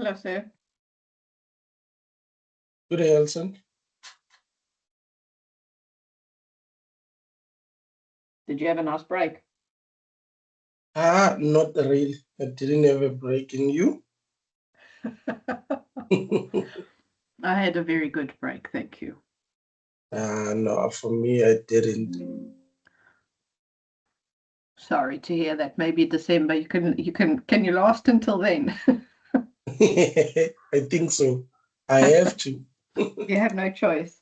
Hello, sir. Good day, Elson. Did you have a nice break? Not really. I didn't have a break in you. I had a very good break, thank you. No, for me, I didn't. Sorry to hear that. Maybe December can you last until then? I think so. I have to. You have no choice.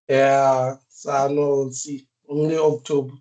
Yeah, so no, we'll see. Only October.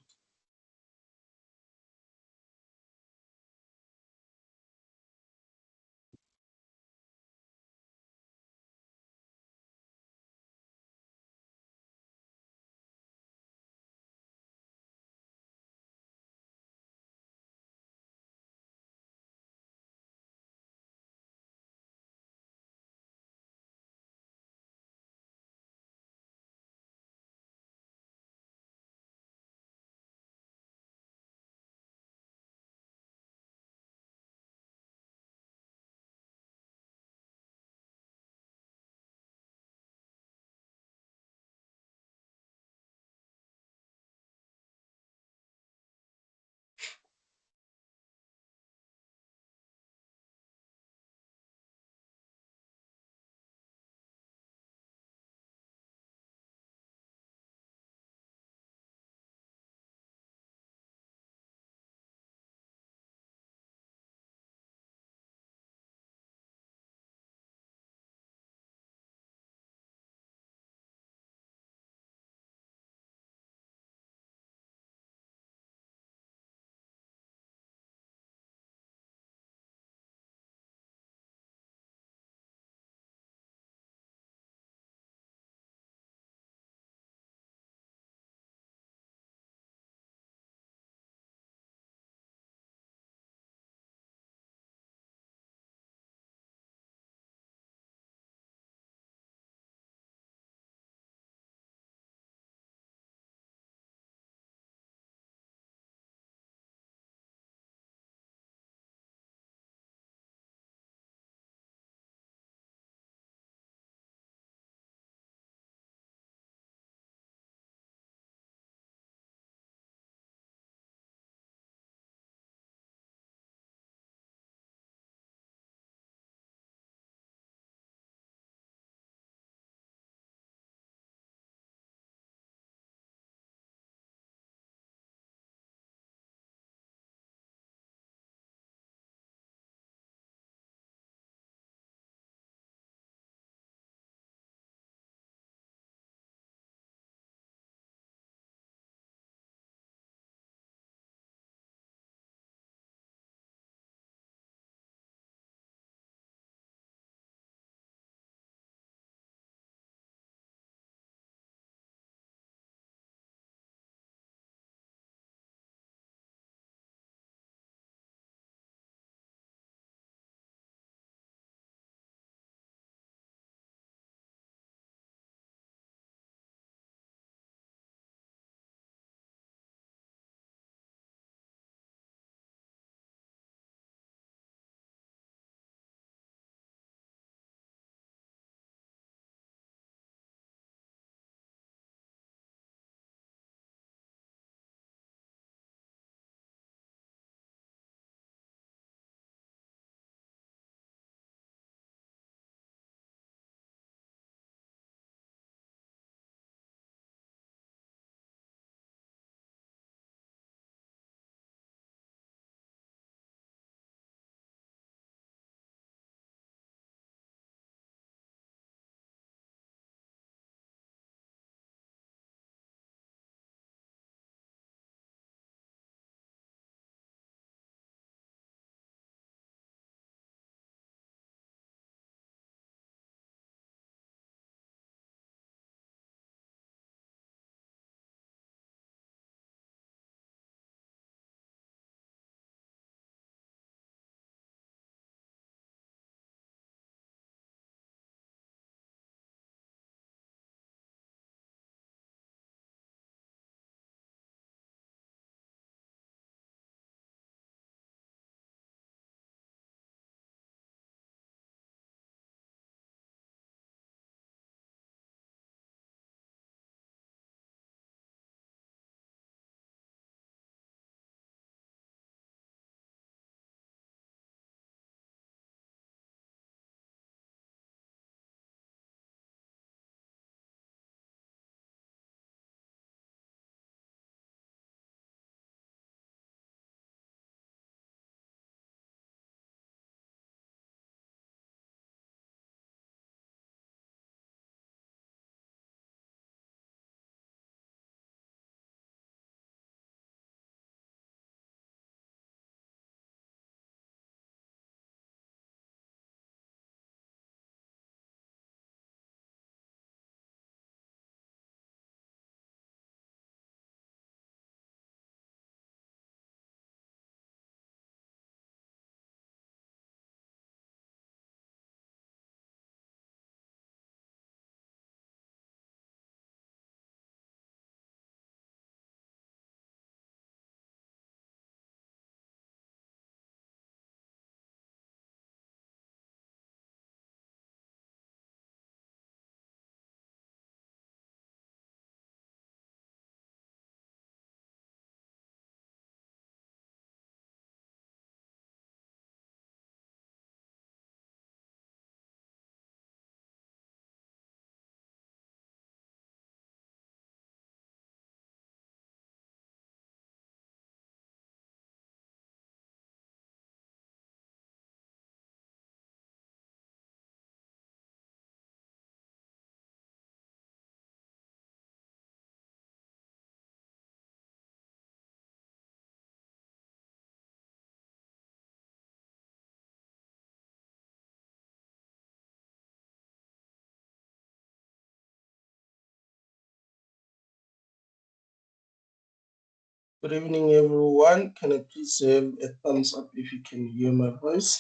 Good evening, everyone. Can I please have a thumbs up if you can hear my voice?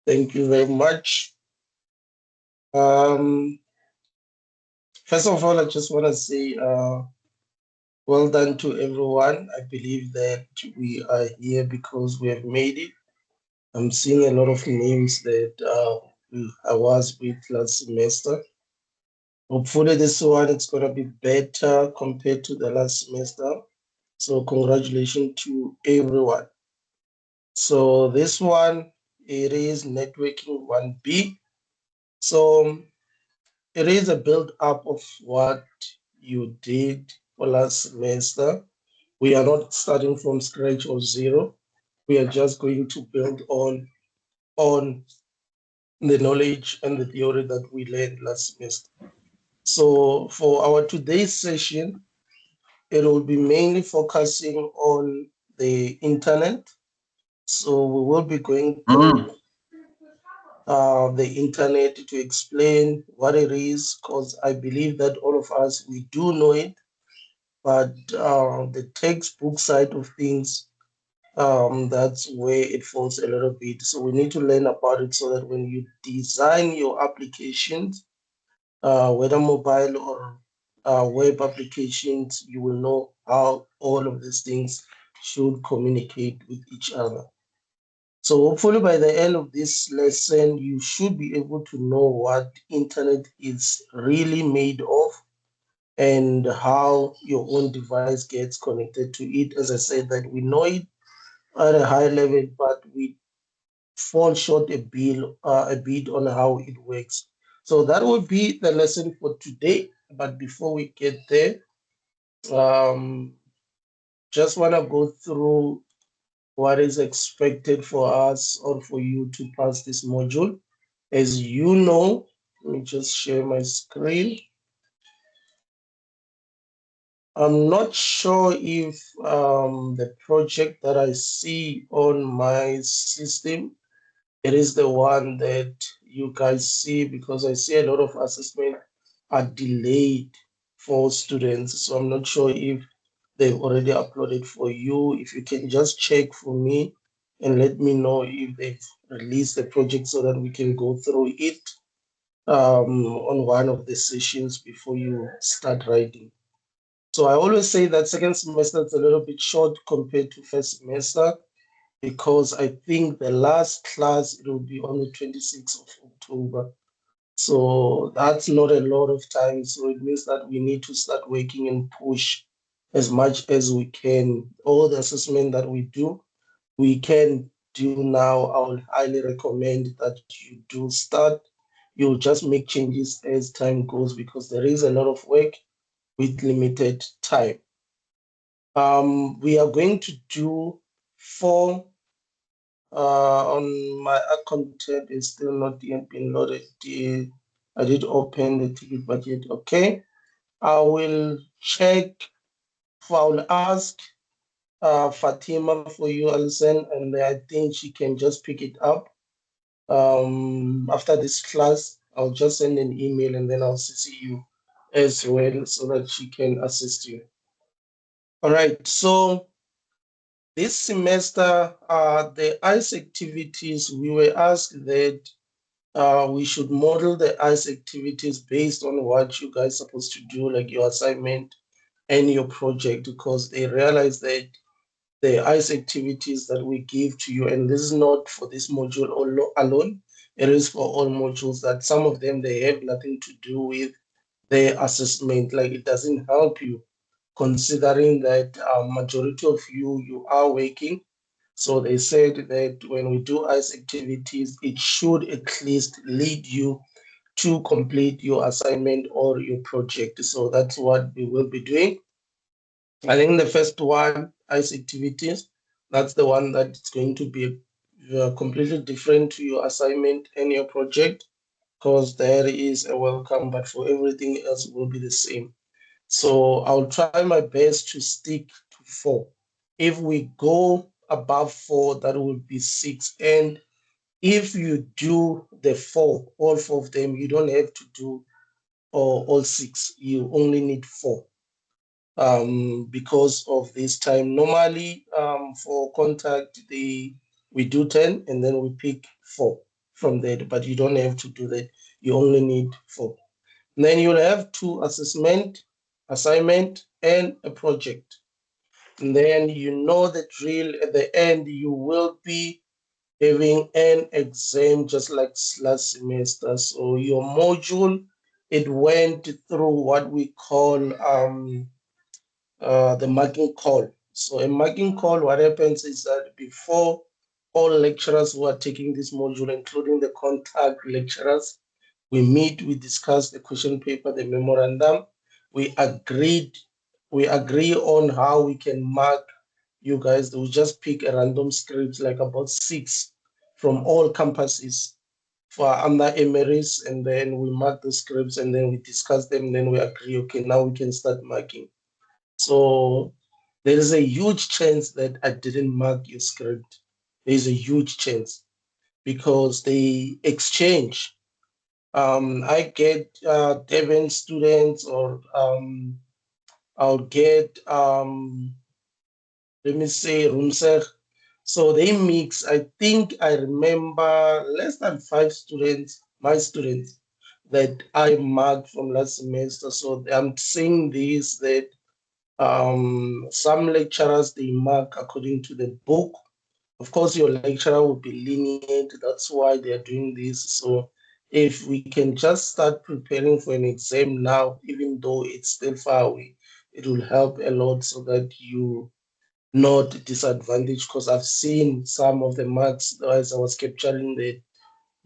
Thank you very much. First of all, I just want to say well done to everyone. I believe that we are here because we have made it. I'm seeing a lot of names that I was with last semester. Hopefully this one it's going to be better compared to the last semester. So congratulations to everyone. So this one, it is networking 1B. So it is a build up of what you did for last semester. We are not starting from scratch or zero. We are just going to build on the knowledge and the theory that we learned last semester. So for our today's session, it will be mainly focusing on the internet. So we will be going through the internet to explain what it is, because I believe that all of us, we do know it, but the textbook side of things, that's where it falls a little bit. So we need to learn about it so that when you design your applications, whether mobile or web applications, you will know how all of these things should communicate with each other. So hopefully by the end of this lesson, you should be able to know what internet is really made of and how your own device gets connected to it. As I said, that we know it at a high level, but we fall short a bit on how it works. So that will be the lesson for today. But before we get there, um, just want to go through what is expected for us or for you to pass this module. As you know, let me just share my screen. I'm not sure if the project that I see on my system, it is the one that you guys see, because I see a lot of assessment are delayed for students. So I'm not sure if they've already uploaded for you. If you can just check for me and let me know if they've released the project so that we can go through it on one of the sessions before you start writing. So I always say that second semester is a little bit short compared to first semester, because I think the last class, it will be on the 26th of October. So that's not a lot of time. So it means that we need to start working and push as much as we can. All the assessment that we can do now. I would highly recommend that you do start. You'll just make changes as time goes, because there is a lot of work with limited time. We are going to do 4 on my account tab. Is still not yet been loaded. I did open the ticket budget. Okay, I will check. I will ask Fatima for you, Alison, and I think she can just pick it up. After this class, I'll just send an email and then I'll CC you as well so that she can assist you. All right, so this semester, the ICE activities, we were asked that we should model the ICE activities based on what you guys are supposed to do, like your assignment and your project, because they realize that the ICE activities that we give to you, and this is not for this module alone, it is for all modules, that some of them, they have nothing to do with the assessment. Like, it doesn't help you, considering that majority of you are working. So they said that when we do ICE activities, it should at least lead you to complete your assignment or your project. So that's what we will be doing. I think the first one, ICE activities, that's the one that's going to be completely different to your assignment and your project, because there is a welcome, but for everything else it will be the same. So I'll try my best to stick to 4. If we go above 4, that will be 6. And if you do the 4, all 4 of them, you don't have to do or all 6. You only need 4 because of this time. Normally, for contact, we do 10 and then we pick 4 from there, but you don't have to do that. You only need 4. And then you'll have 2 assignment, and a project. And then you know the drill. At the end, you will be having an exam just like last semester. So your module, it went through what we call the marking call. So a marking call, what happens is that before all lecturers who are taking this module, including the contact lecturers, we meet, we discuss the question paper, the memorandum. We agree on how we can mark you guys. They will just pick a random script, like about 6 from all campuses for under Emery's, and then we mark the scripts and then we discuss them, and then we agree, okay, now we can start marking. So there is a huge chance that I didn't mark your script. There's a huge chance because they exchange. I get Devon students, or I'll get, let me say, Rumsech. So they mix. I think I remember less than 5 students, my students, that I marked from last semester. So I'm saying this, that some lecturers, they mark according to the book. Of course, your lecturer will be lenient. That's why they are doing this. So if we can just start preparing for an exam now, even though it's still far away, it will help a lot so that you not disadvantaged. Because I've seen some of the marks as I was capturing the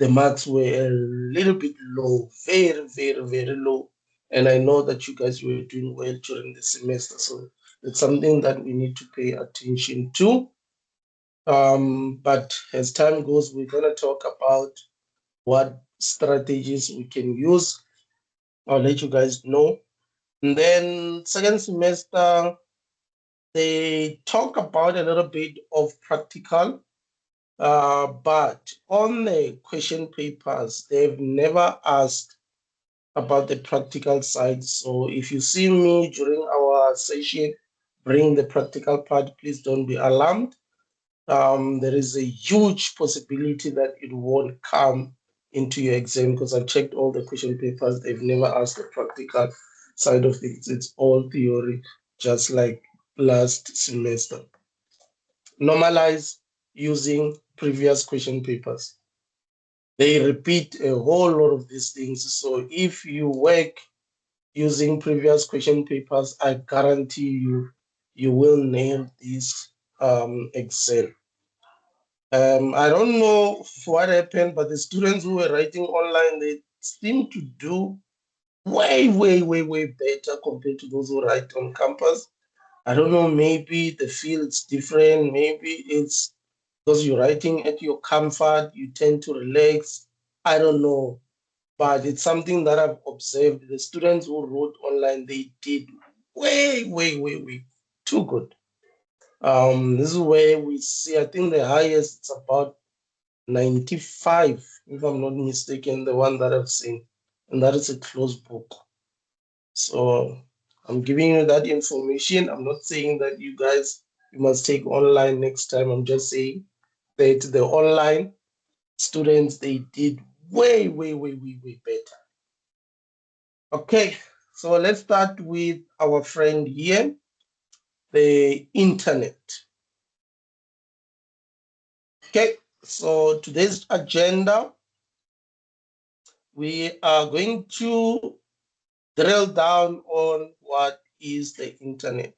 marks were a little bit low, very, very, very low. And I know that you guys were doing well during the semester. So it's something that we need to pay attention to. But as time goes, we're going to talk about what strategies we can use. I'll let you guys know. And then second semester, they talk about a little bit of practical, but on the question papers, they've never asked about the practical side. So if you see me during our session bring the practical part, please don't be alarmed. There is a huge possibility that it won't come into your exam, because I've checked all the question papers. They've never asked the practical side of things. It's all theory, just like last semester. Normalize using previous question papers. They repeat a whole lot of these things. So if you work using previous question papers, I guarantee you, you will nail this exam. I don't know what happened, but the students who were writing online, they seem to do way, way, way, way better compared to those who write on campus. I don't know, maybe the field's different, maybe it's because you're writing at your comfort, you tend to relax. I don't know, but it's something that I've observed. The students who wrote online, they did way, way, way, way too good. This is where we see, I think the highest, it's about 95, if I'm not mistaken, the one that I've seen, and that is a closed book. So I'm giving you that information. I'm not saying that you guys, you must take online next time. I'm just saying that the online students, they did way, way, way, way, way better. Okay, so let's start with our friend here, the internet. Okay, so today's agenda, we are going to drill down on what is the internet.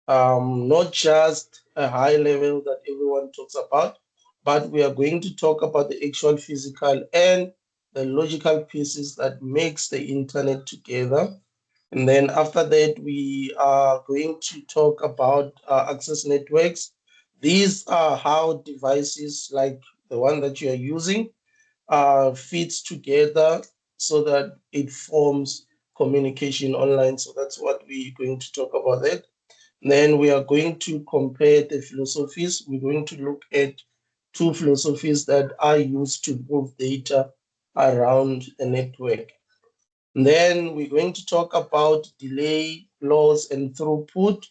Not just a high level that everyone talks about, but we are going to talk about the actual physical and the logical pieces that makes the internet together. And then after that, we are going to talk about access networks. These are how devices like the one that you are using fits together so that it forms communication online. So that's what we're going to talk about that. Then we are going to compare the philosophies. We're going to look at 2 philosophies that are used to move data around the network. Then we're going to talk about delay, loss, and throughput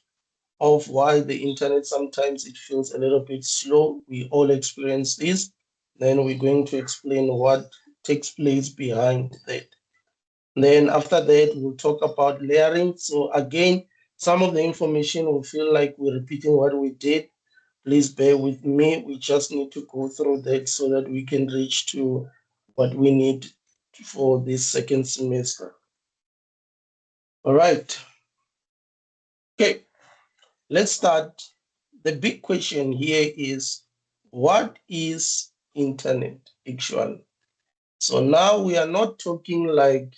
of why the internet sometimes it feels a little bit slow. We all experience this. Then we're going to explain what takes place behind that. Then after that, we'll talk about layering. So again, some of the information will feel like we're repeating what we did. Please bear with me. We just need to go through that so that we can reach to what we need for this second semester. All right. Okay, let's start. The big question here is, what is internet actually? So now we are not talking like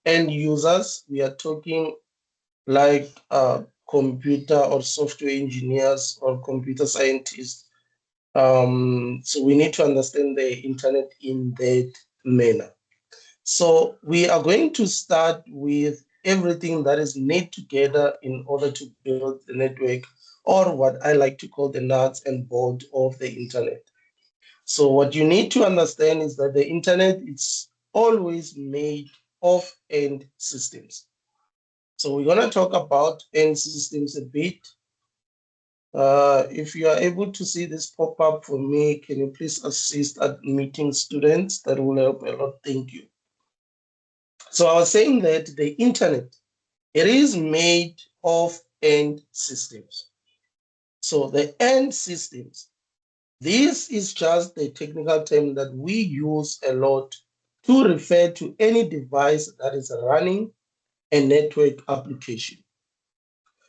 end users. We are talking like computer or software engineers or computer scientists. So we need to understand the internet in that manner. So we are going to start with everything that is knit together in order to build the network, or what I like to call the nuts and bolts of the internet. So what you need to understand is that the internet is always made of end systems. So we're going to talk about end systems a bit. If you are able to see this pop up for me, can you please assist at meeting students? That will help a lot. Thank you. So I was saying that the internet, it is made of end systems. So the end systems, this is just the technical term that we use a lot to refer to any device that is running a network application.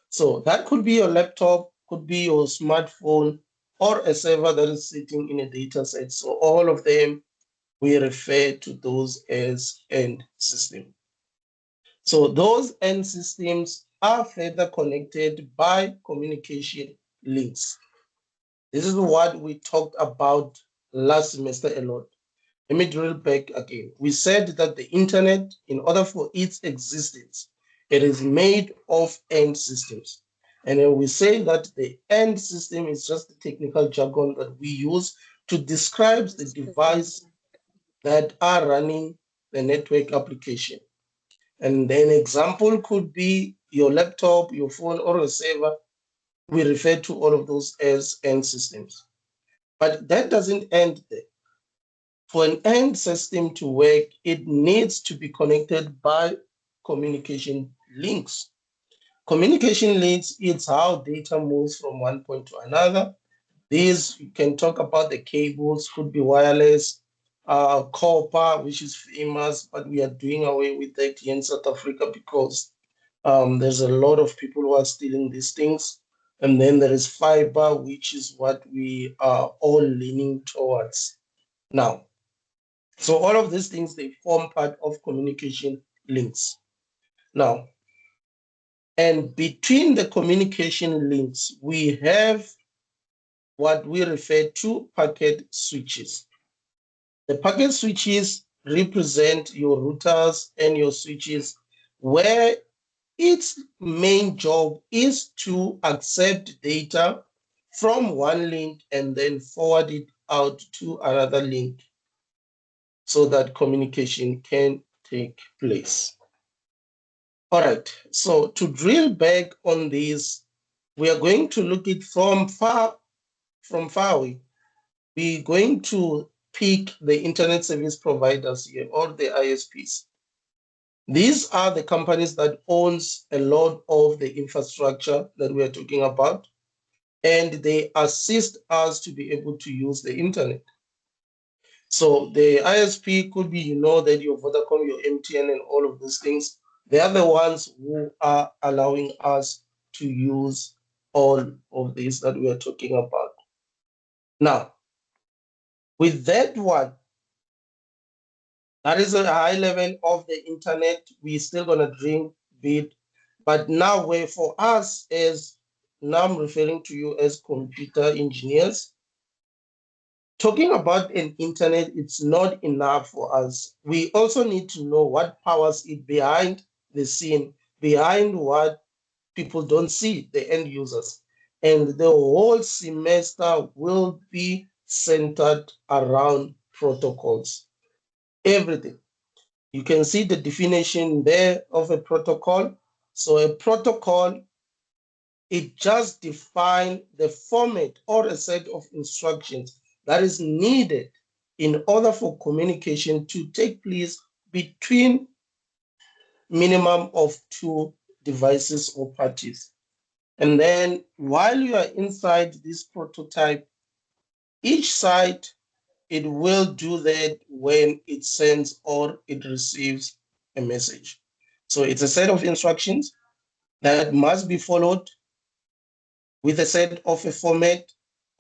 So that could be your laptop, could be your smartphone, or a server that is sitting in a data set. So all of them, we refer to those as end systems. So those end systems are further connected by communication links. This is what we talked about last semester a lot. Let me drill back again. We said that the internet, in order for its existence, it is made of end systems. And then we say that the end system is just the technical jargon that we use to describe the device that are running the network application. And an example could be your laptop, your phone, or a server. We refer to all of those as end systems. But that doesn't end there. For an end system to work, it needs to be connected by communication links. Communication links is how data moves from one point to another. These, you can talk about the cables, could be wireless, copper, which is famous, but we are doing away with that here in South Africa because there's a lot of people who are stealing these things. And then there is fiber, which is what we are all leaning towards now. So all of these things, they form part of communication links. Now, and between the communication links, we have what we refer to packet switches. The packet switches represent your routers and your switches, where its main job is to accept data from one link and then forward it out to another link so that communication can take place. All right, so to drill back on this, we are going to look at from far away. We're going to pick the internet service providers here, or the ISPs. These are the companies that owns a lot of the infrastructure that we are talking about, and they assist us to be able to use the internet. So the ISP could be, you know, that your Vodacom, your MTN, and all of those things. They are the ones who are allowing us to use all of these that we are talking about. Now, with that one, that is a high level of the internet. We're still gonna drink bit, but now where for us as, now I'm referring to you as computer engineers, talking about an internet, it's not enough for us. We also need to know what powers it behind the scene, behind what people don't see, the end users. And the whole semester will be centered around protocols. Everything. You can see the definition there of a protocol. So a protocol, it just defines the format or a set of instructions that is needed in order for communication to take place between minimum of two devices or parties. And then while you are inside this prototype, each side, it will do that when it sends or it receives a message. So it's a set of instructions that must be followed with a set of a format,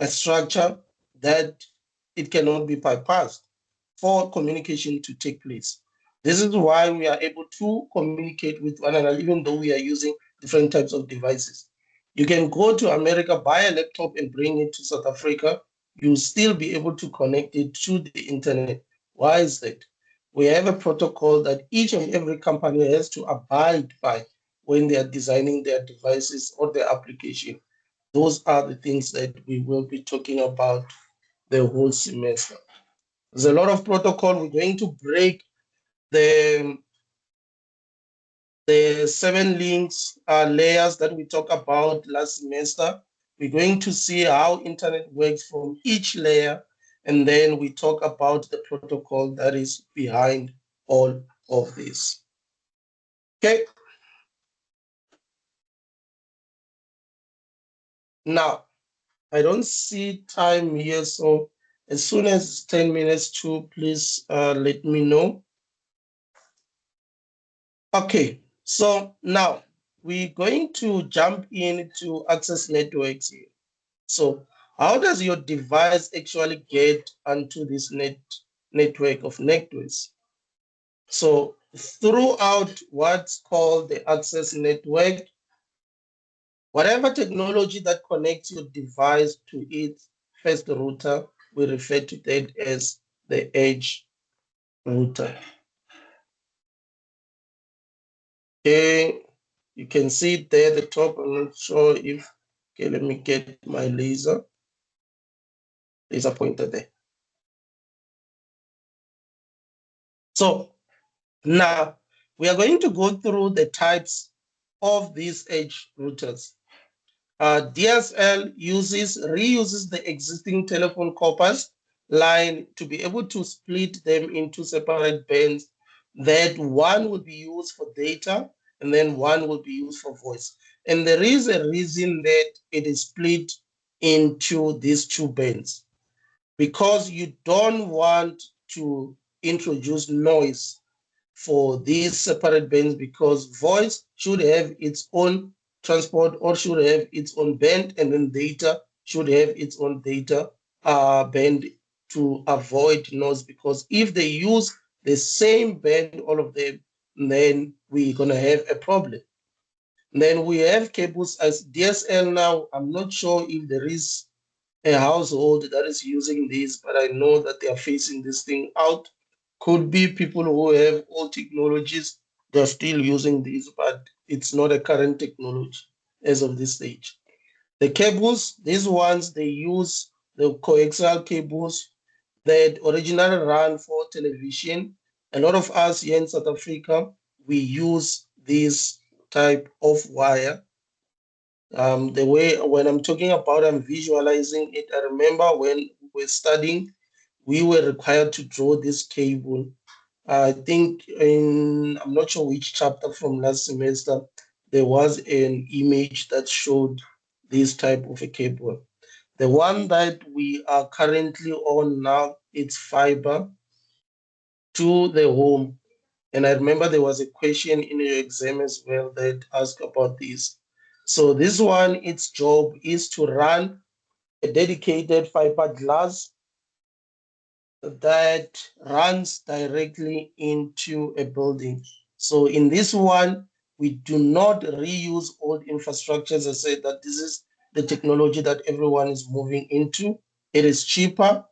a structure that it cannot be bypassed for communication to take place. This is why we are able to communicate with one another, even though we are using different types of devices. You can go to America, buy a laptop and bring it to South Africa. You'll still be able to connect it to the internet. Why is that? We have a protocol that each and every company has to abide by when they are designing their devices or their application. Those are the things that we will be talking about the whole semester. There's a lot of protocol. We're going to break the 7 links layers that we talked about last semester. We're going to see how internet works from each layer, and then we talk about the protocol that is behind all of this. Okay. Now, I don't see time here, so as soon as it's 10 minutes to, please let me know. Okay, so now we're going to jump into access networks here. So how does your device actually get onto this network of networks? So throughout what's called the access network, whatever technology that connects your device to its first router, we refer to that as the edge router. Okay, you can see it there at the top. I'm not sure if, okay, let me get my laser pointer there. So now we are going to go through the types of these edge routers. DSL reuses the existing telephone corpus line to be able to split them into separate bands, that one will be used for data and then one will be used for voice. And there is a reason that it is split into these two bands, because you don't want to introduce noise for these separate bands, because voice should have its own transport or should have its own band, and then data should have its own data band to avoid noise. Because if they use the same band, all of them, then we're going to have a problem. And then we have cables as DSL now. I'm not sure if there is a household that is using this, but I know that they are facing this thing out. Could be people who have old technologies, they're still using this, but it's not a current technology as of this stage. The cables, these ones, they use the coaxial cables that originally ran for television. A lot of us here in South Africa, we use this type of wire. The way when I'm talking about, I'm visualizing it. I remember when we were studying, we were required to draw this cable. I think I'm not sure which chapter from last semester, there was an image that showed this type of a cable. The one that we are currently on now, it's fiber to the home. And I remember there was a question in your exam as well that asked about this. So this one, its job is to run a dedicated fiberglass that runs directly into a building. So in this one, we do not reuse old infrastructures. I said that this is the technology that everyone is moving into. It is cheaper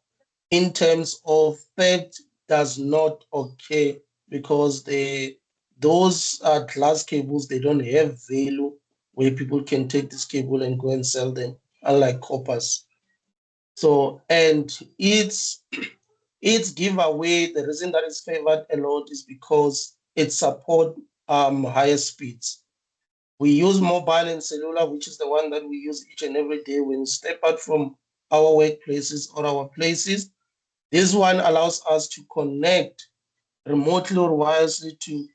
in terms of theft, does not occur, because those glass cables, they don't have value where people can take this cable and go and sell them, unlike coppers. So, and it's its giveaway, the reason that it's favored a lot is because it supports higher speeds. We use mobile and cellular, which is the one that we use each and every day when we step out from our workplaces or our places. This one allows us to connect remotely or wirelessly to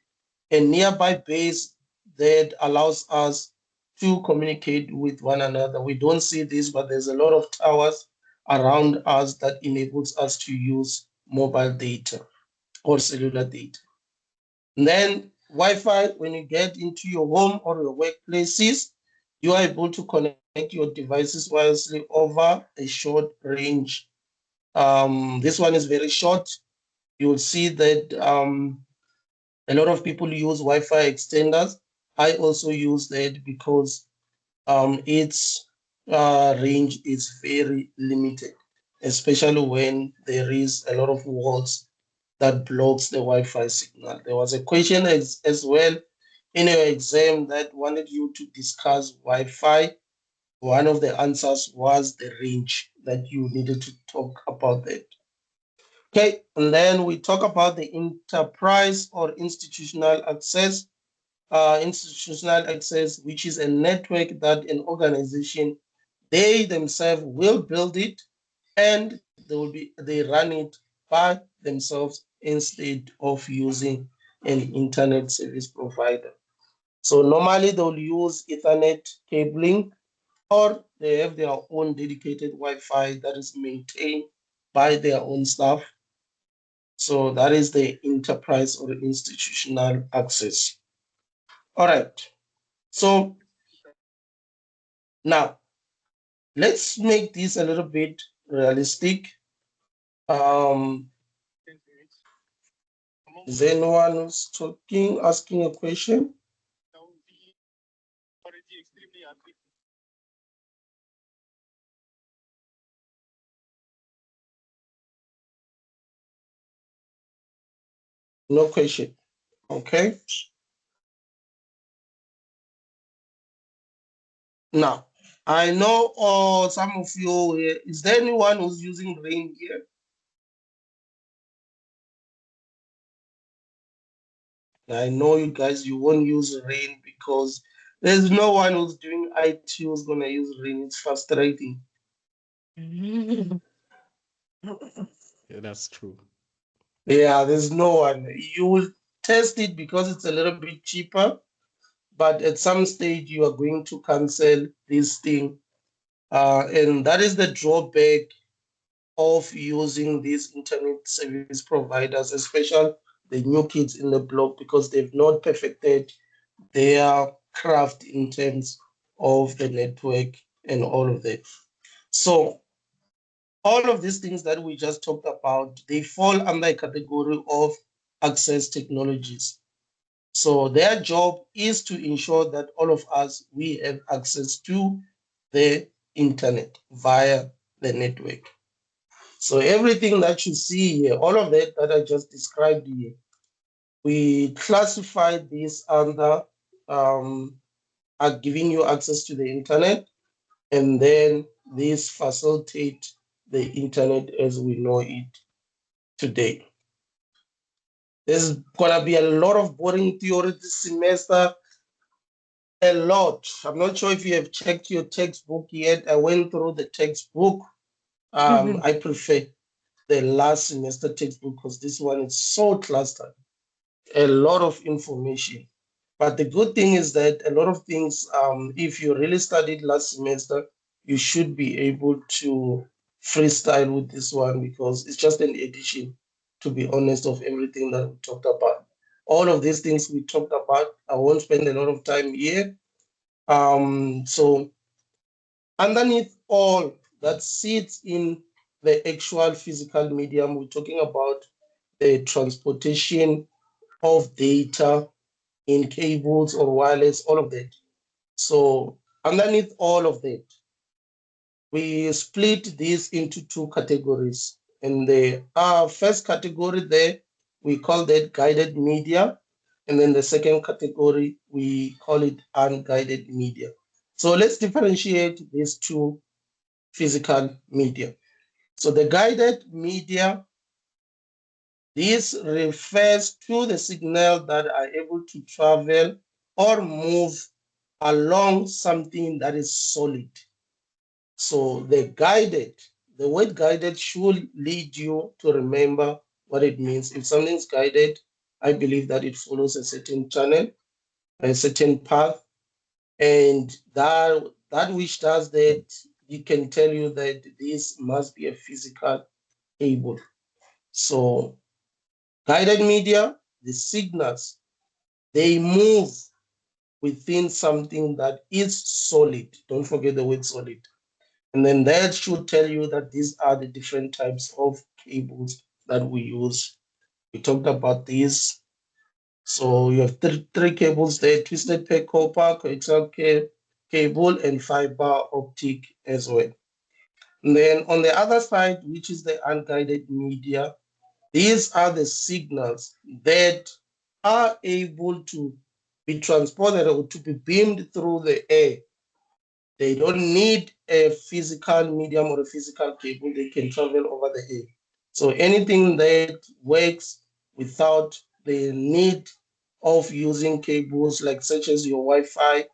a nearby base that allows us to communicate with one another. We don't see this, but there's a lot of towers around us that enables us to use mobile data or cellular data. And then Wi-Fi, when you get into your home or your workplaces, you are able to connect your devices wirelessly over a short range. This one is very short. You will see that a lot of people use Wi-Fi extenders. I also use that because its range is very limited, especially when there is a lot of walls that blocks the Wi-Fi signal. There was a question as well in your exam that wanted you to discuss Wi-Fi. One of the answers was the range that you needed to talk about that. Okay, and then we talk about the enterprise or institutional access. Institutional access, which is a network that an organization, they themselves will build it and they run it by themselves instead of using an internet service provider. So normally they'll use Ethernet cabling, or they have their own dedicated Wi-Fi that is maintained by their own staff. So that is the enterprise or institutional access. All right. So now let's make this a little bit realistic. Is there anyone who's talking, asking a question? No question. Okay. Now, I know some of you, is there anyone who's using rain here? I know you guys, you won't use rain because there's no one who's doing IT who's going to use rain. It's frustrating. Yeah, that's true. Yeah, there's no one. You will test it because it's a little bit cheaper, but at some stage you are going to cancel this thing. And that is the drawback of using these internet service providers, especially the new kids in the block, because they've not perfected their craft in terms of the network and all of that. So all of these things that we just talked about, they fall under a category of access technologies. So their job is to ensure that all of us, we have access to the internet via the network. So everything that you see here, all of that that I just described here, we classify this under giving you access to the internet, and then this facilitate the internet as we know it today. There's gonna be a lot of boring theory this semester, a lot. I'm not sure if you have checked your textbook yet. I went through the textbook. I prefer the last semester textbook because this one is so clustered, a lot of information. But the good thing is that a lot of things, if you really studied last semester, you should be able to freestyle with this one because it's just an addition, to be honest, of everything that we talked about. All of these things we talked about, I won't spend a lot of time here. So underneath all that sits in the actual physical medium, we're talking about the transportation of data in cables or wireless, all of that. So underneath all of that, we split this into two categories. In the first category there, we call that guided media. And then the second category, we call it unguided media. So let's differentiate these two physical media. So the guided media This refers to the signal that are able to travel or move along something that is solid. So the word guided should lead you to remember what it means. If something's guided, I believe that it follows a certain channel, a certain path, and that which does that, it can tell you that this must be a physical cable. So guided media, the signals, they move within something that is solid. Don't forget the word solid. And then that should tell you that these are the different types of cables that we use. We talked about these. So you have three cables there: twisted pair copper, coaxial cable, and fiber optic as well. And then on the other side, which is the unguided media, these are the signals that are able to be transported or to be beamed through the air. They don't need a physical medium or a physical cable. They can travel over the air. So anything that works without the need of using cables, like such as your Wi-Fi,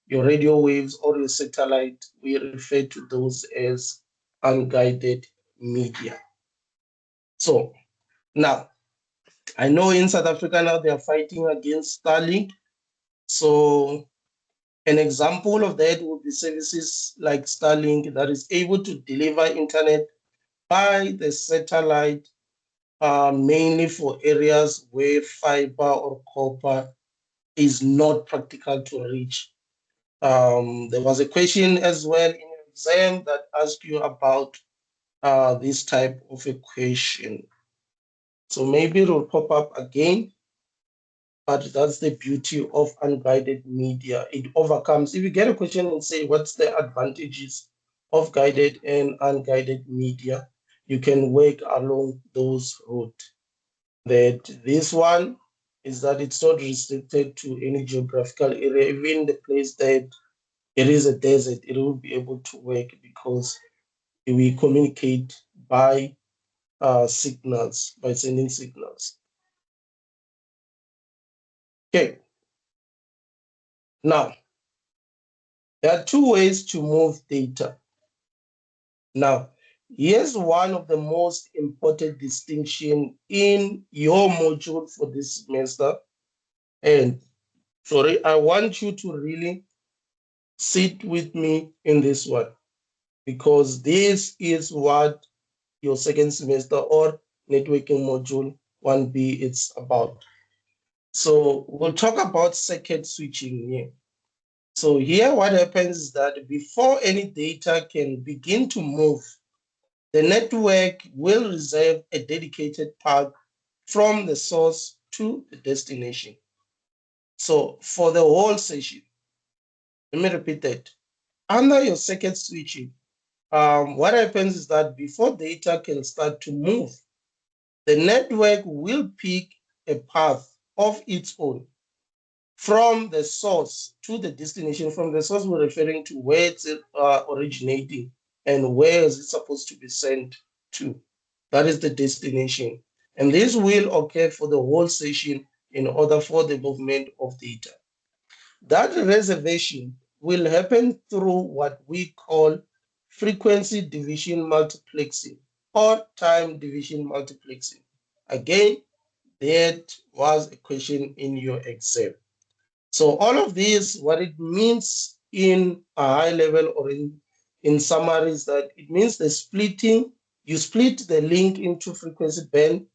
your radio waves, or your satellite, we refer to those as unguided media. So now, I know in South Africa now they are fighting against Starlink. So an example of that would be services like Starlink that is able to deliver internet by the satellite, mainly for areas where fiber or copper is not practical to reach. There was a question as well in your exam that asked you about this type of a question. So maybe it will pop up again. But that's the beauty of unguided media. It overcomes. If you get a question and say, what's the advantages of guided and unguided media, you can work along those routes. That this one is that it's not restricted to any geographical area. Even the place that it is a desert, it will be able to work because we communicate by signals, by sending signals. Okay. Now, there are two ways to move data. Now, here's one of the most important distinction in your module for this semester. And sorry, I want you to really sit with me in this one, because this is what your second semester or networking module 1B is about. So we'll talk about circuit switching here. So here what happens is that before any data can begin to move, the network will reserve a dedicated path from the source to the destination. So for the whole session, let me repeat that. Under your circuit switching, what happens is that before data can start to move, the network will pick a path of its own from the source to the destination. From the source, we're referring to where it's originating and where is it supposed to be sent to. That is the destination. And this will occur for the whole session in order for the movement of data. That reservation will happen through what we call frequency division multiplexing or time division multiplexing. Again, that was a question in your exam. So all of this, what it means in a high level or in summary is that it means the splitting, you split the link into frequency band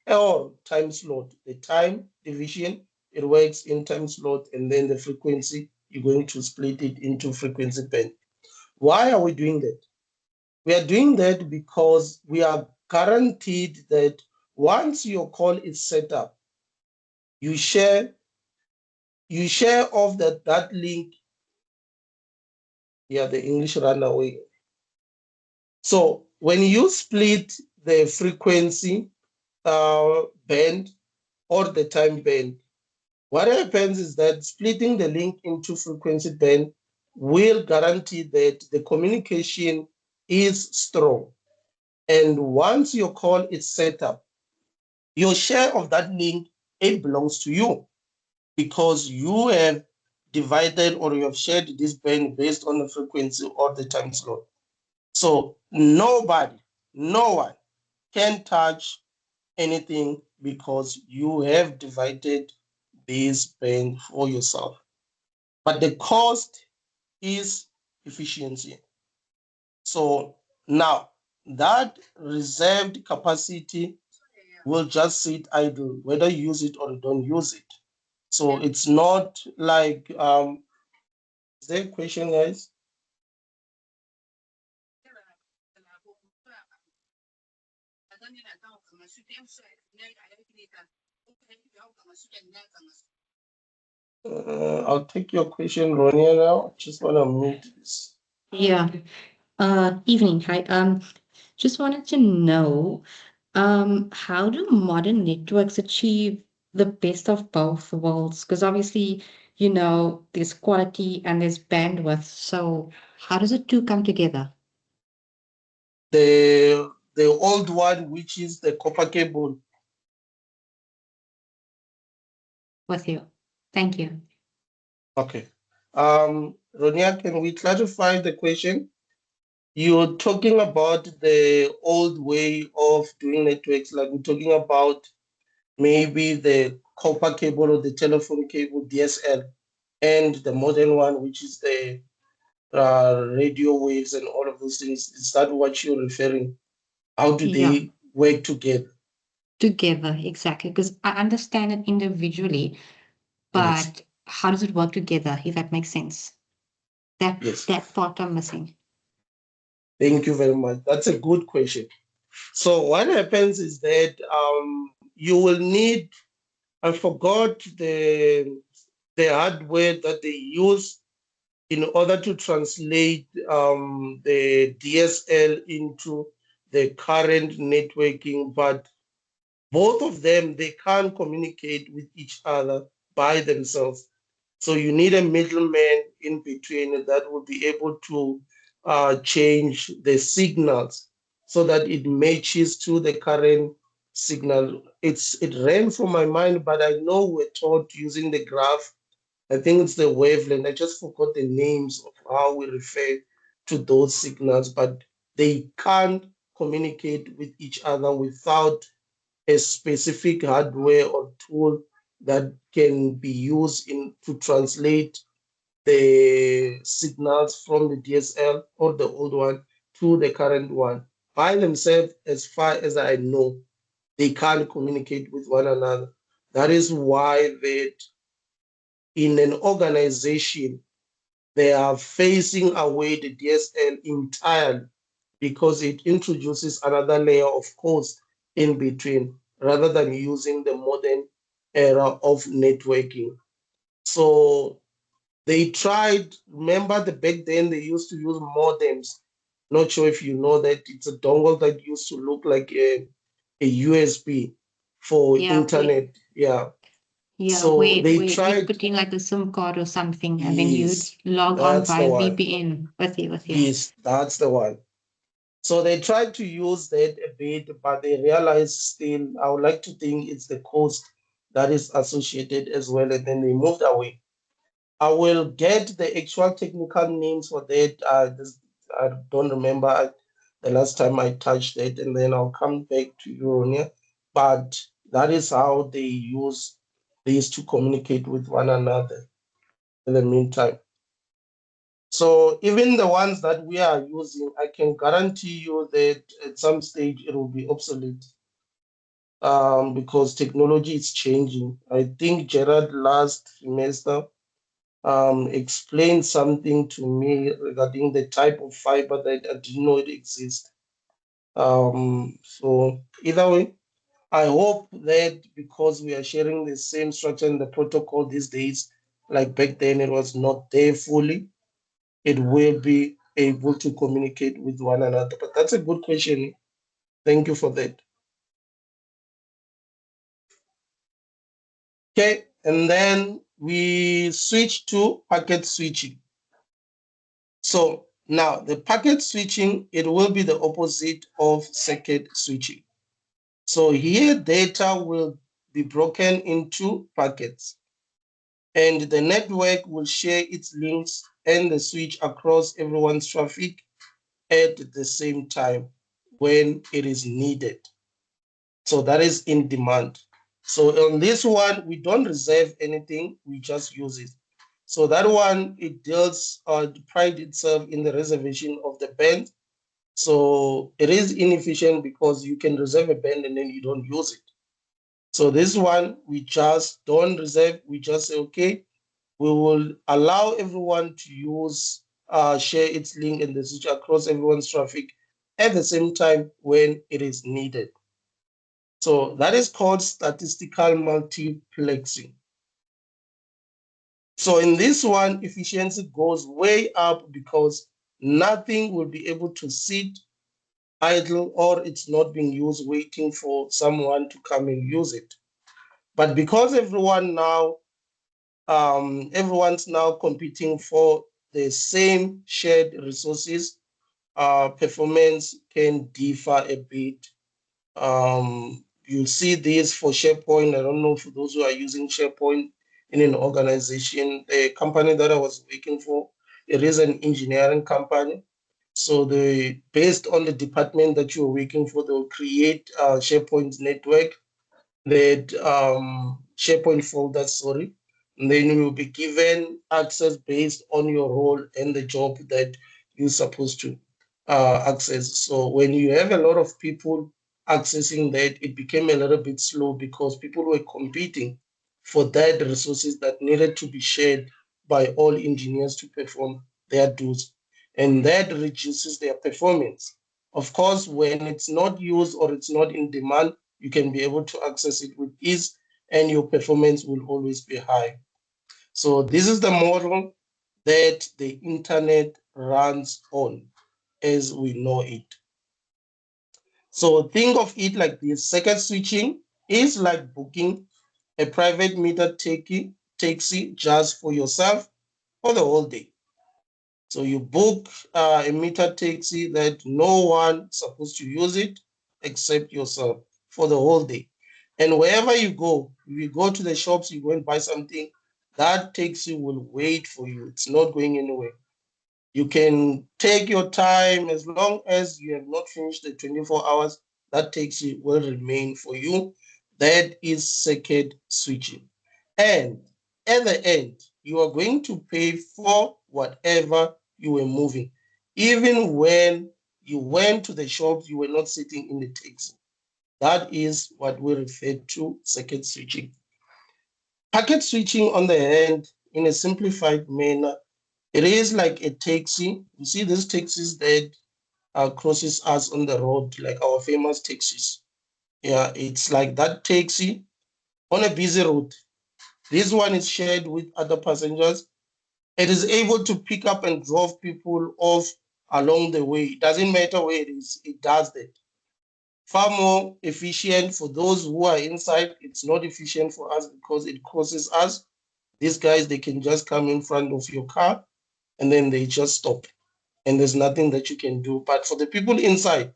or time slot. The time division, it works in time slot, and then the frequency, you're going to split it into frequency band. Why are we doing that? We are doing that because we are guaranteed that once your call is set up, you share off that link. Yeah, the English ran away. So when you split the frequency band or the time band, what happens is that splitting the link into frequency band will guarantee that the communication is strong. And once your call is set up, your share of that link, it belongs to you because you have divided or you have shared this band based on the frequency or the time slot. So nobody, no one can touch anything because you have divided this band for yourself. But the cost is efficiency. So now that reserved capacity will just sit idle, whether you use it or don't use it. So it's not like, is there a question, guys? I'll take your question, Ronia, now. Just want to mute this. Yeah. Evening. Hi. Just wanted to know, how do modern networks achieve the best of both worlds? Because obviously, there's quality and there's bandwidth. So how does the two come together? The old one, which is the copper cable. With you. Thank you. Okay. Ronia, can we clarify the question? You're talking about the old way of doing networks, like we're talking about maybe the copper cable or the telephone cable, DSL, and the modern one, which is the radio waves and all of those things. Is that what you're referring? How do Yeah. they work together? Together, exactly. Because I understand it individually, Yes. but how does it work together, if that makes sense? Yes. That part I'm missing. Thank you very much. That's a good question. So what happens is that you will need, I forgot the hardware that they use in order to translate the DSL into the current networking, but both of them, they can't communicate with each other by themselves. So you need a middleman in between that will be able to change the signals so that it matches to the current signal. It ran from my mind, but I know we're taught using the graph. I think it's the wavelength. I just forgot the names of how we refer to those signals, but they can't communicate with each other without a specific hardware or tool that can be used to translate the signals from the DSL or the old one to the current one. By themselves, as far as I know, they can't communicate with one another. That is why that in an organization, they are phasing away the DSL entirely because it introduces another layer of cost in between rather than using the modern era of networking. So they tried, remember back then they used to use modems. Not sure if you know that it's a dongle that used to look like a USB for Yeah, internet. Yeah. yeah, So where they you tried, put in like a SIM card or something, and then you'd yes, log on that's the via one. VPN with you. Yes, that's the one. So they tried to use that a bit, but they realized still, I would like to think it's the cost that is associated as well, and then they moved away. I will get the actual technical names for that. I don't remember the last time I touched it, and then I'll come back to you, Ronia. But that is how they use these to communicate with one another in the meantime. So even the ones that we are using, I can guarantee you that at some stage it will be obsolete because technology is changing. I think Gerard last semester explained something to me regarding the type of fiber that I didn't know it exists. So either way, I hope that because we are sharing the same structure in the protocol these days, like back then it was not there fully, it will be able to communicate with one another. But that's a good question. Thank you for that. Okay, and then we switch to packet switching. So now the packet switching, it will be the opposite of circuit switching. So here data will be broken into packets, and the network will share its links and the switch across everyone's traffic at the same time when it is needed. So that is in demand. So on this one, we don't reserve anything, we just use it. So that one, it deals, pride itself in the reservation of the band. So it is inefficient because you can reserve a band and then you don't use it. So this one, we just don't reserve, we just say, okay, we will allow everyone to use, share its link and the switch across everyone's traffic at the same time when it is needed. So that is called statistical multiplexing. So in this one, efficiency goes way up because nothing will be able to sit idle or it's not being used waiting for someone to come and use it. But because everyone's now competing for the same shared resources, performance can differ a bit. You'll see this for SharePoint. I don't know for those who are using SharePoint in an organization. The company that I was working for, it is an engineering company. So based on the department that you're working for, they'll create a SharePoint network, that SharePoint folder, sorry. And then you'll be given access based on your role and the job that you're supposed to access. So when you have a lot of people accessing that, it became a little bit slow because people were competing for that resources that needed to be shared by all engineers to perform their duties. And that reduces their performance. Of course, when it's not used or it's not in demand, you can be able to access it with ease and your performance will always be high. So this is the model that the internet runs on as we know it. So think of it like this: circuit switching is like booking a private meter taxi just for yourself for the whole day. So you book a meter taxi that no one supposed to use it except yourself for the whole day. And wherever you go, if you go to the shops, you go and buy something, that taxi will wait for you. It's not going anywhere. You can take your time as long as you have not finished the 24 hours, that taxi will remain for you. That is circuit switching. And at the end, you are going to pay for whatever you were moving. Even when you went to the shops, you were not sitting in the taxi. That is what we refer to circuit switching. Packet switching, on the hand, in a simplified manner, it is like a taxi. You see these taxis that crosses us on the road, like our famous taxis. Yeah, it's like that taxi on a busy road. This one is shared with other passengers. It is able to pick up and drop people off along the way. It doesn't matter where it is, it does that. Far more efficient for those who are inside. It's not efficient for us because it crosses us. These guys, they can just come in front of your car and then they just stop. And there's nothing that you can do. But for the people inside,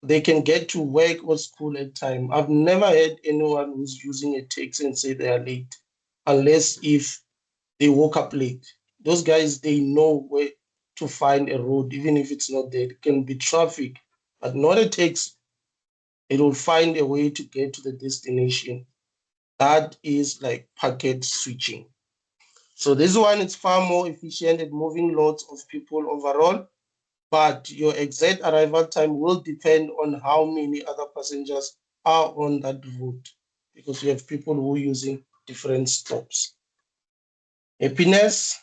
they can get to work or school at time. I've never had anyone who's using a taxi and say they are late, unless if they woke up late. Those guys, they know where to find a road, even if it's not there. It can be traffic, but not a taxi. It will find a way to get to the destination. That is like packet switching. So this one is far more efficient at moving lots of people overall, but your exact arrival time will depend on how many other passengers are on that route, because you have people who are using different stops. Happiness.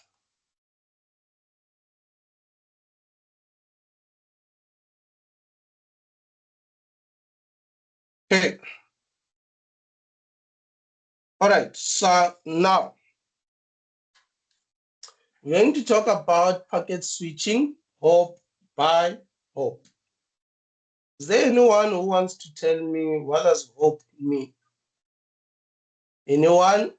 Okay. All right. So now we're going to talk about packet switching, hop by hop. Is there anyone who wants to tell me what does hop mean? Anyone?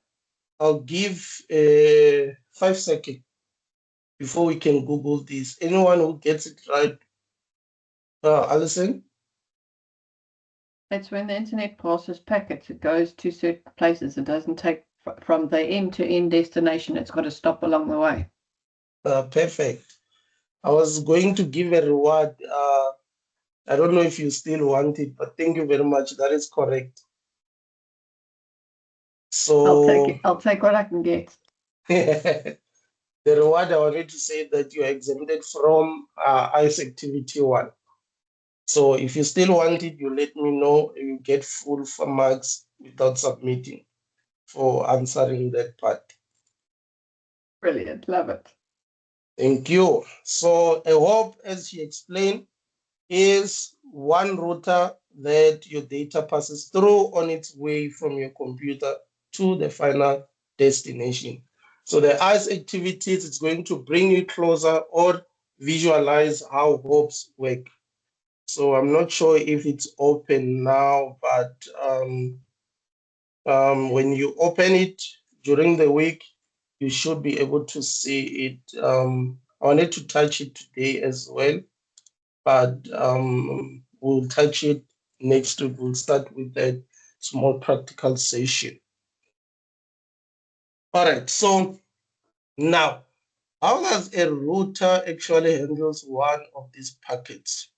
I'll give 5 seconds before we can Google this. Anyone who gets it right? Alison? It's when the internet passes packets, it goes to certain places. It doesn't take from the end to end destination. It's got to stop along the way. Perfect. I was going to give a reward. I don't know if you still want it, but thank you very much. That is correct. I'll take So it. I'll take what I can get. the reward, I wanted to say that you are exempted from ICE activity 1. So if you still want it, you let me know. You get full marks without submitting for answering that part. Brilliant. Love it. Thank you. So a hop, as she explained, is one router that your data passes through on its way from your computer to the final destination. So the ICE activities is going to bring you closer or visualize how hops work. So I'm not sure if it's open now, but when you open it during the week, you should be able to see it. I wanted to touch it today as well, but we'll touch it next week. We'll start with that small practical session. All right, so now, how does a router actually handles one of these packets?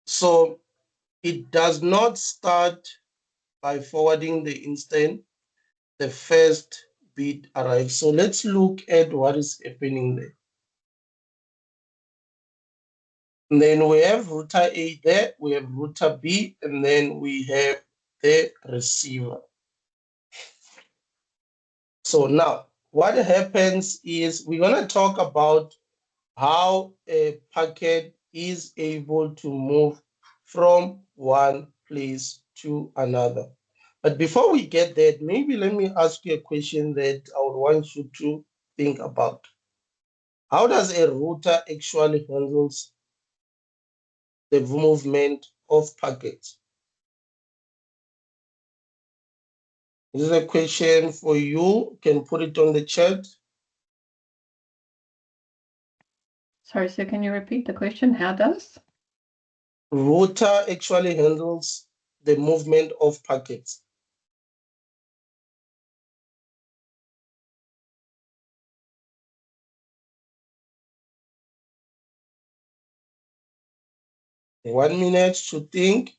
So it does not start by forwarding the instant the first bit arrives. So let's look at what is happening there. And then we have router A there, we have router B, and then we have the receiver. So now what happens is we're going to talk about how a packet is able to move from one place to another. But before we get there, maybe let me ask you a question that I would want you to think about. How does a router actually handles the movement of packets? This is a question for you. You can put it on the chat. Sorry, sir, can you repeat the question? How does? Router actually handles the movement of packets. One minute to think.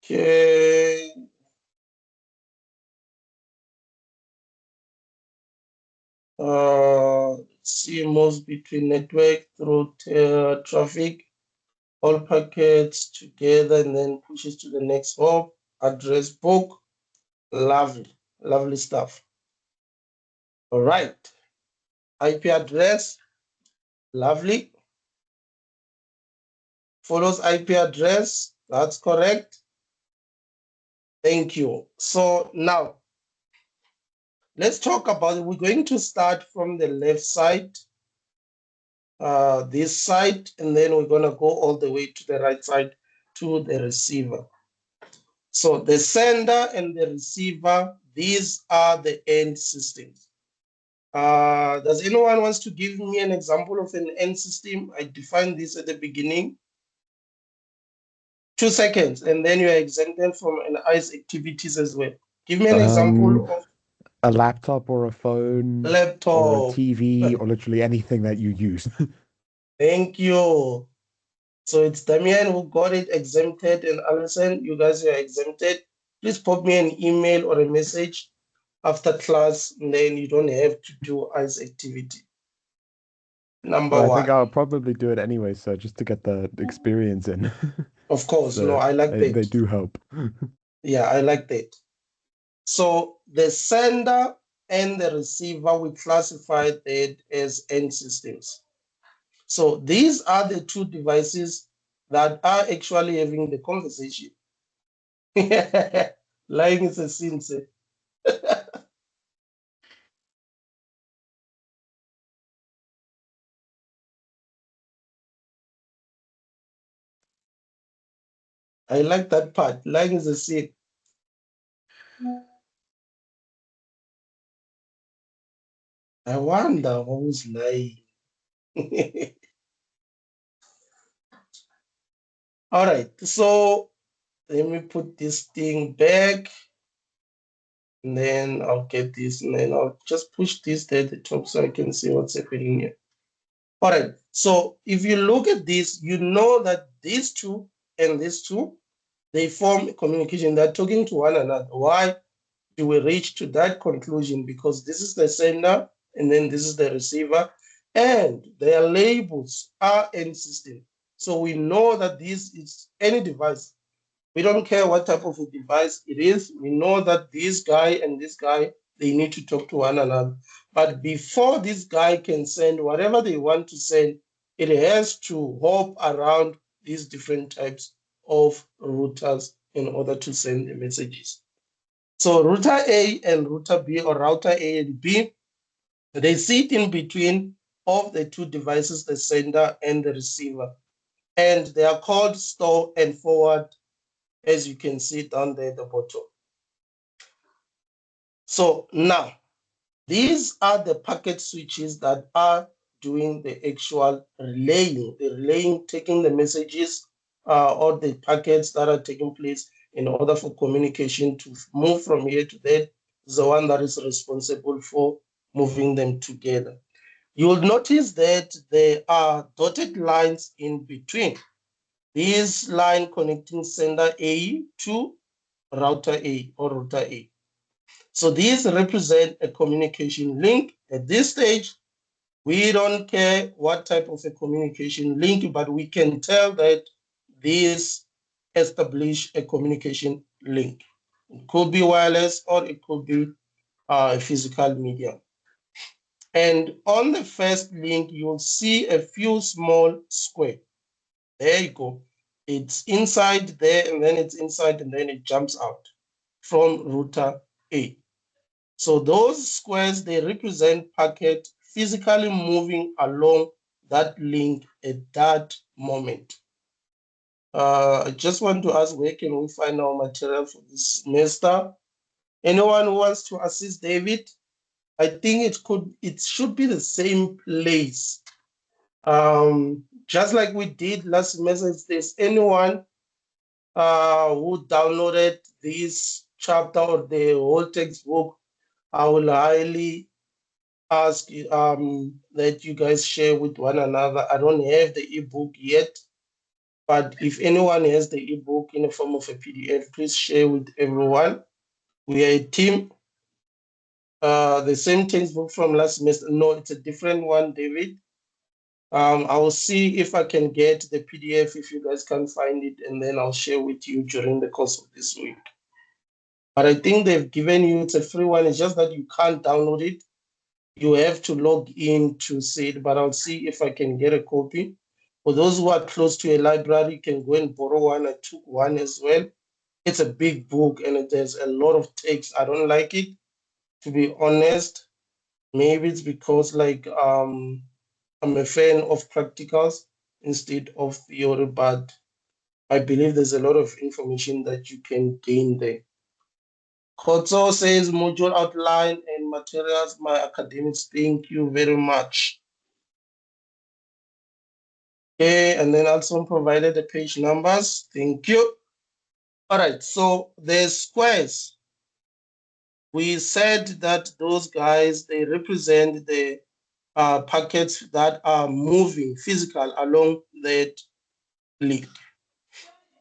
Okay. See, moves between network through traffic, all packets together, and then pushes to the next hop. Address book. Lovely, lovely stuff. All right. IP address. Lovely. Follows IP address. That's correct. Thank you. So now let's talk about it. We're going to start from the left side, this side, and then we're going to go all the way to the right side to the receiver. So the sender and the receiver, these are the end systems. Does anyone wants to give me an example of an end system? I defined this at the beginning. 2 seconds, and then you are exempted from an ICE activities as well. Give me an example of a laptop or a phone laptop or a TV or literally anything that you use. Thank you. So it's Damian who got it exempted, and Alison, you guys are exempted. Please pop me an email or a message after class, and then you don't have to do ICE activity. Number Well, I one. think I'll probably do it anyway, so just to get the experience in. Of course, So no, I like that. they do help. Yeah, I like that. So the sender and the receiver, we classify that as end systems. So these are the two devices that are actually having the conversation. Lying is a sin, sir. I like that part. Lying is a sin. I wonder who's lying. All right, so let me put this thing back. And then I'll get this, and then I'll just push this there at the top so I can see what's happening here. All right, so if you look at this, you know that these two and these two, they form a communication. They're talking to one another. Why do we reach to that conclusion? Because this is the sender, and then this is the receiver, and their labels are in system. So we know that this is any device. We don't care what type of a device it is. We know that this guy and this guy, they need to talk to one another. But before this guy can send whatever they want to send, it has to hop around these different types of routers in order to send the messages. So router A and router B, or router A and B, they sit in between of the two devices, the sender and the receiver. And they are called store and forward, as you can see down there at the bottom. So now, these are the packet switches that are doing the actual relaying, taking the messages or the packets that are taking place in order for communication to move from here to there. Is the one that is responsible for moving them together. You will notice that there are dotted lines in between. This line connecting sender A to router A or router A. So these represent a communication link. At this stage, we don't care what type of a communication link, but we can tell that these establish a communication link. It could be wireless or it could be a physical medium. And on the first link, you'll see a few small squares. There you go. It's inside there, and then it's inside, and then it jumps out from router A. So those squares, they represent packet physically moving along that link at that moment. I just want to ask, where can we find our material for this semester? Anyone who wants to assist David? I think it should be the same place. Just like we did last semester, if there's anyone who downloaded this chapter or the whole textbook, I will highly ask that you guys share with one another. I don't have the ebook yet, but if anyone has the ebook in the form of a PDF, please share with everyone. We are a team. The same textbook from last semester. No, it's a different one, David. I will see if I can get the PDF if you guys can find it, and then I'll share with you during the course of this week. But I think they've given you, it's a free one. It's just that you can't download it. You have to log in to see it, but I'll see if I can get a copy. For those who are close to a library, you can go and borrow one. I took one as well. It's a big book and it has a lot of text. I don't like it, to be honest. Maybe it's because I'm a fan of practicals instead of theory, but I believe there's a lot of information that you can gain there. Koto says module outline and materials, my academics. Thank you very much. Okay, and then also provided the page numbers. Thank you. All right, so the squares. We said that those guys, they represent the packets that are moving physical along that link.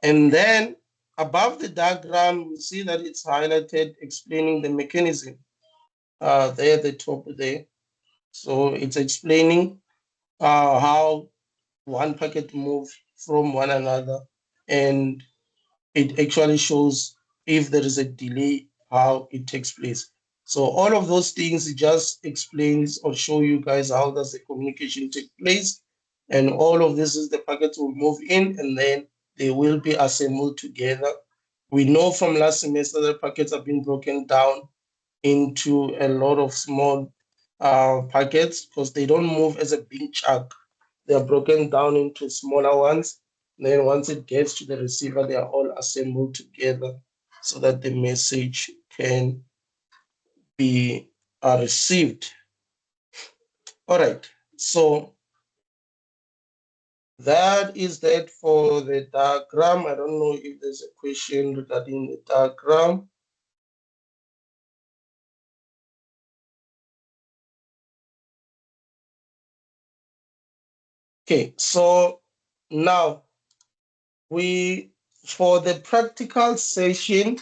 And then above the diagram, we see that it's highlighted explaining the mechanism there at the top there. So it's explaining how one packet moves from one another, and it actually shows if there is a delay, how it takes place. So all of those things, it just explains or show you guys how does the communication take place. And all of this is the packets will move in and then they will be assembled together. We know from last semester that packets have been broken down into a lot of small packets because they don't move as a big chunk. They are broken down into smaller ones. Then once it gets to the receiver, they are all assembled together so that the message can be received. All right, so that is that for the diagram. I don't know if there's a question regarding the diagram. Okay, so now for the practical session,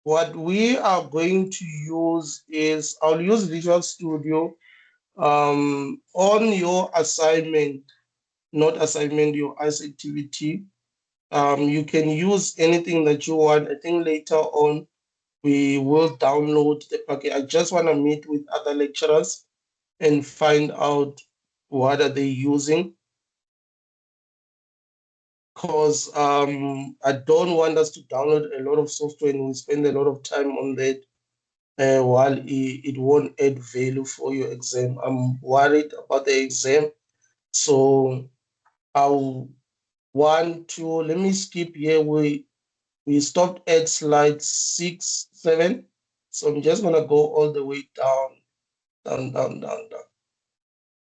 what we are going to use is, I'll use Visual Studio on your assignment, not assignment, your ICE activity. You can use anything that you want. I think later on we will download the package. I just want to meet with other lecturers and find out what are they using, because I don't want us to download a lot of software and we spend a lot of time on that while it won't add value for your exam. I'm worried about the exam, so I'll want to, let me skip here. We stopped at slide 6, 7. So I'm just gonna go all the way down.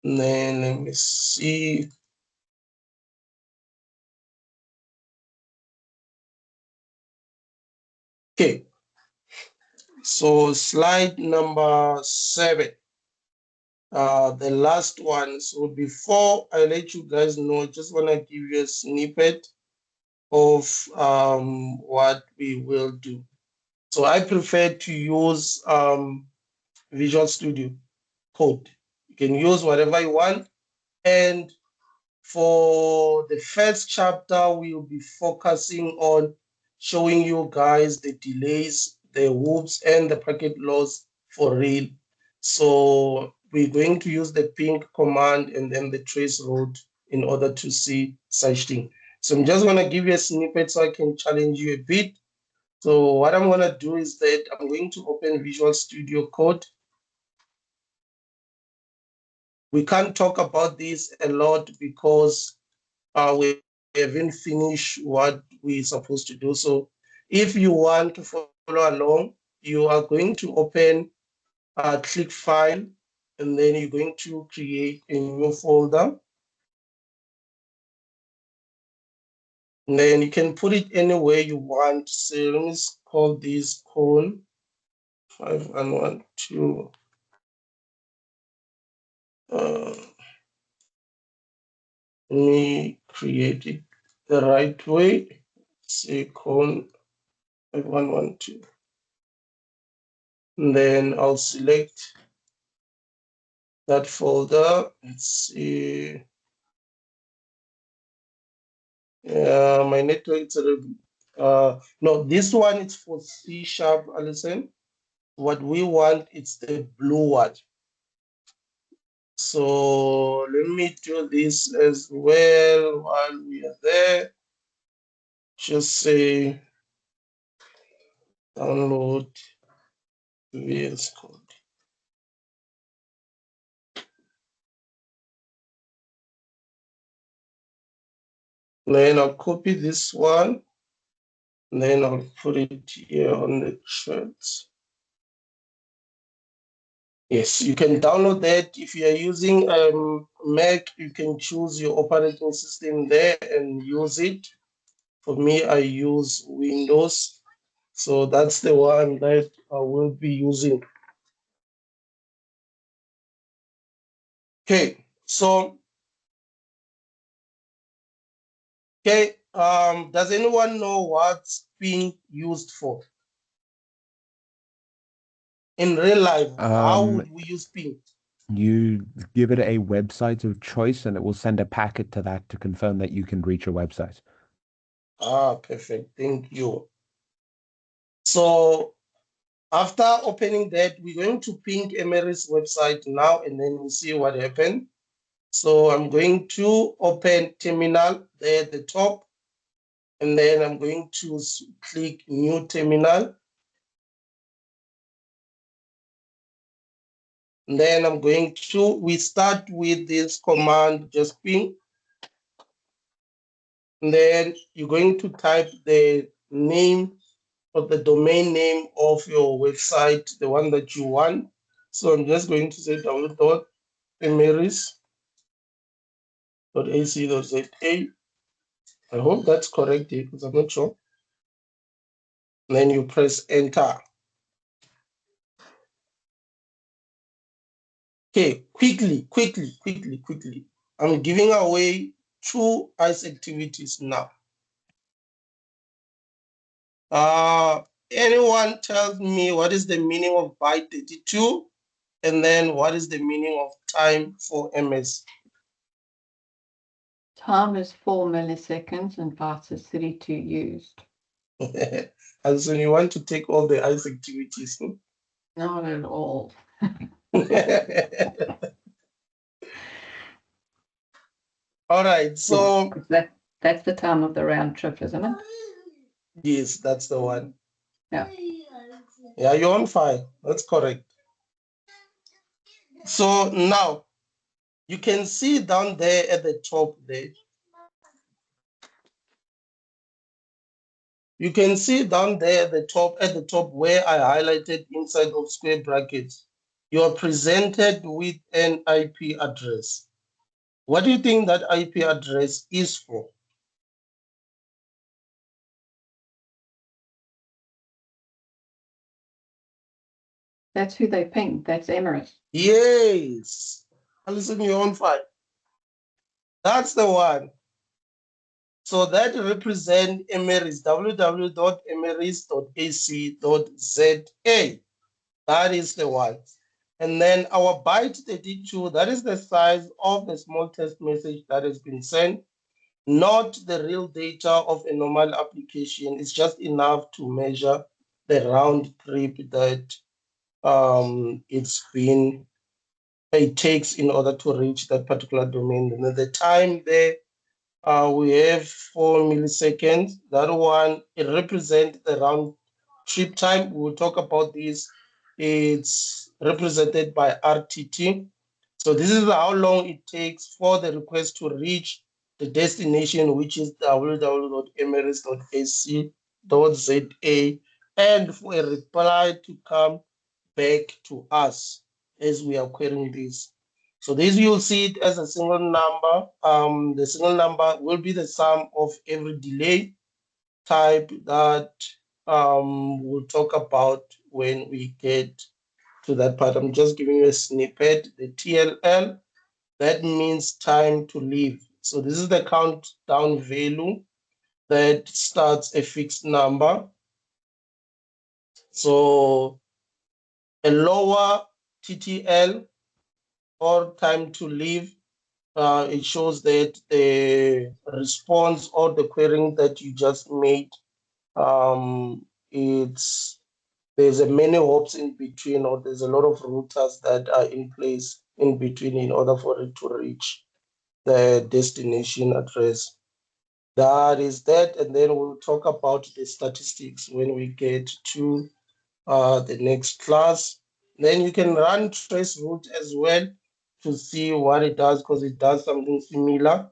And then let me see. Okay, so slide number 7, the last one. So before I let you guys know, I just wanna give you a snippet of what we will do. So I prefer to use Visual Studio Code. You can use whatever you want. And for the first chapter, we'll be focusing on showing you guys the delays, the whoops, and the packet loss for real. So we're going to use the ping command and then the trace route in order to see such thing. So I'm just going to give you a snippet so I can challenge you a bit. So what I'm going to do is that I'm going to open Visual Studio Code. We can't talk about this a lot because we haven't finished what we're supposed to do. So if you want to follow along, you are going to open click file, and then you're going to create a new folder. And then you can put it anywhere you want. So let me call this CONE5112. Let me create it the right way. Say CONE5112. And then I'll select that folder. Let's see. My network is no, this one is for C#, Alison. What we want is the blue one. So let me do this as well while we are there. Just say download VS Code. Then I'll copy this one. Then I'll put it here on the chat. Yes, you can download that. If you are using Mac, you can choose your operating system there and use it. For me, I use Windows. So that's the one that I will be using. Okay, so, okay, does anyone know what's being used for? In real life, how would we use ping? You give it a website of choice and it will send a packet to that to confirm that you can reach a website. Ah, perfect. Thank you. So after opening that, we're going to ping Emery's website now, and then we'll see what happened. So I'm going to open terminal there at the top, and then I'm going to click new terminal. And then I'm going to, we start with this command, just ping. And then you're going to type the name of the domain name of your website, the one that you want. So I'm just going to say www.emeris.ac.za. I hope that's correct because I'm not sure. And then you press enter. Okay, quickly. I'm giving away 2 ICE activities now. Anyone tells me what is the meaning of byte 32 and then what is the meaning of time for MS? Time is 4 milliseconds and bytes is 32 used. And so you want to take all the ICE activities? Not at all. All right, so That's the time of the round trip, isn't it? yes, that's the one. Yeah. Yeah, you're on fire. That's correct. So now you can see down there at the top there. You can see down there at the top where I highlighted inside of square brackets, you are presented with an IP address. What do you think that IP address is for? That's who they pinged. That's Emirates. Yes. Alison, you're on fire. That's the one. So that represents Emeris, www.emeris.ac.za. That is the one. And then our byte 32, that is the size of the small test message that has been sent, not the real data of a normal application. It's just enough to measure the round trip that it takes in order to reach that particular domain. And at the time there, we have 4 milliseconds. That one, it represents the round trip time. We'll talk about this. It's represented by RTT. So this is how long it takes for the request to reach the destination, which is www.emirates.ac.za, and for a reply to come back to us as we are querying this. So this you'll see it as a single number. The single number will be the sum of every delay type that we'll talk about when we get to that part. I'm just giving you a snippet. The TLL, that means time to leave. So this is the countdown value that starts a fixed number. So a lower TTL or time to leave, it shows that the response or the querying that you just made, there's a many hops in between, or there's a lot of routers that are in place in between in order for it to reach the destination address. That is that, and then we'll talk about the statistics when we get to the next class. Then you can run traceroute as well to see what it does, because it does something similar.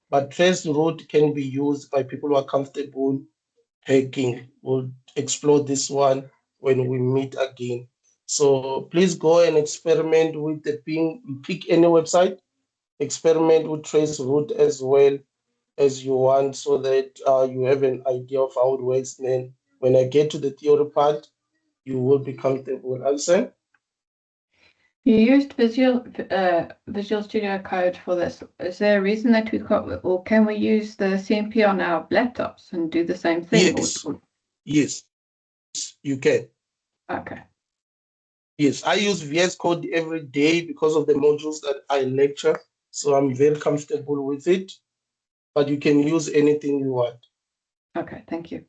But traceroute can be used by people who are comfortable hacking. We'll explore this one when we meet again. So please go and experiment with the ping. Pick any website, experiment with traceroute as well as you want, so that you have an idea of how it works. And then when I get to the theory part, you will be comfortable. Alison? You used Visual Studio Code for this. Is there a reason that we've got, or can we use the CMP on our laptops and do the same thing? Yes. Yes, you can. Okay. Yes, I use VS Code every day because of the modules that I lecture. So I'm very comfortable with it. But you can use anything you want. Okay, thank you.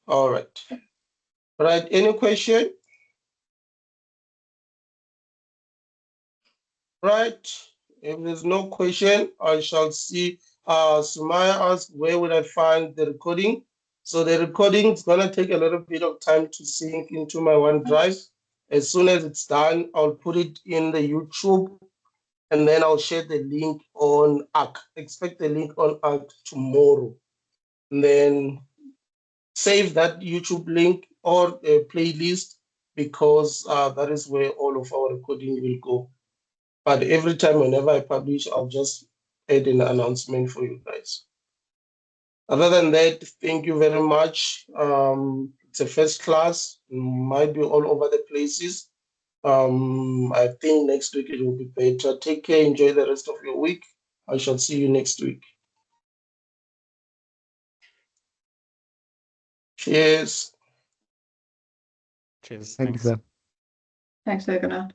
All right. All right, any question? Right. If there's no question, I shall see. Sumaya asked, where would I find the recording? So the recording is going to take a little bit of time to sync into my OneDrive. As soon as it's done, I'll put it in the YouTube, and then I'll share the link on ARC. Expect the link on ARC tomorrow. and then save that YouTube link or a playlist, because that is where all of our recording will go. But every time, whenever I publish, I'll just add an announcement for you guys. Other than that, thank you very much. It's a first class, might be all over the places. I think next week it will be better. Take care, enjoy the rest of your week. I shall see you next week. Cheers. Cheers. Thank you, Thanks. sir. Thanks, Ergonaut.